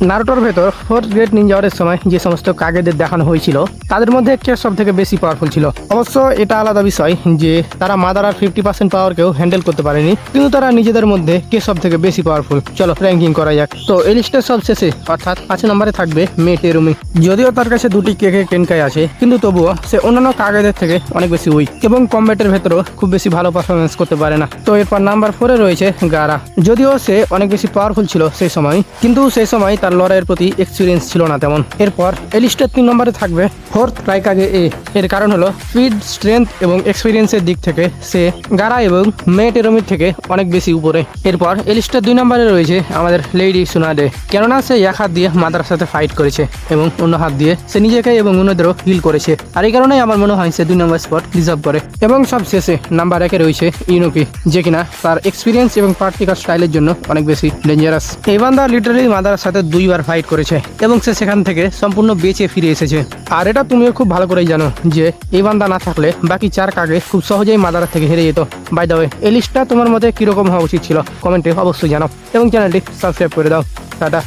নারুটোর ভেতর 4th grade Ninja অর্ডারের সময় যে সমস্ত কাগেদের দেখানো হয়েছিল তাদের মধ্যে কে সব থেকে বেশি পাওয়ারফুল ছিল। অবশ্য এটা আলাদা বিষয় যে তারা মাদারার 50% পাওয়ারকেও হ্যান্ডেল করতে পারেনি, কিন্তু তারা নিজেদের মধ্যে কে সব থেকে বেশি পাওয়ারফুল। চলো র্যাঙ্কিং করা যাক। তো এই লিস্টের সব শেষে অর্থাৎ 5 নম্বরে থাকবে মেটেরুমি। যদিও তার কাছে দুটি কেকে কেনকাই আছে, কিন্তু তবুও সে অন্যান্য কাগেদের থেকে অনেক বেশি উইক এবং কম্ব্যাটের ভেতরেও খুব বেশি ভালো পারফরমেন্স করতে পারে না। তো এরপর নাম্বার 4-এ রয়েছে গারা। যদিও সে অনেক বেশি পাওয়ারফুল ছিল সেই সময়, কিন্তু সেই সময় তার লড়াইয়ের প্রতি এক্সপিরিয়েন্স ছিল না তেমন। এরপর এই লিস্টের 3 নম্বরে থাকবে 4th রাইকাগে এ। এর কারণ হলো স্পিড, স্ট্রেংথ এবং এক্সপিরিয়েন্সের দিক থেকে সে গারা এবং মেটেরুমির থেকে অনেক বেশি উপরে। এরপর এই লিস্টের 2 নম্বরে রয়েছে আমাদের লেডি সুনাডে। কেননা সে এক হাত দিয়ে মাদার সাথে ফাইট করেছে এবং অন্য হাত দিয়ে সে নিজেকে এবং অন্যদেরও হিল করেছে, আর এই কারণেই আমার মনে হয় সে 2 নম্বর স্পট ডিজার্ভ করে। এবং সব শেষে নাম্বার 1-এ রয়েছে ইনুকি, যে কিনা তার এক্সপিরিয়েন্স এবং পার্টিকাল স্টাইলের জন্য অনেক বেশি ডেঞ্জারাস। এই বান্দা লিটারালি মাদারের সাথে 2বার ফাইট করেছে এবং সে সেখান থেকে সম্পূর্ণ বেঁচে ফিরে এসেছে। আর এটা তুমিও খুব ভালো করেই জানো যে এই বান্দা না থাকলে বাকি 4 কাগে খুব সহজেই মাদার থেকে হেরে যেত। বাই দ্য ওয়ে, এই লিস্টটা তোমার মধ্যে কিরকম হওয়া উচিত ছিল কমেন্টে অবশ্যই জানাও এবং চ্যানেলটি সাবস্ক্রাইব করে দাও। টাটা।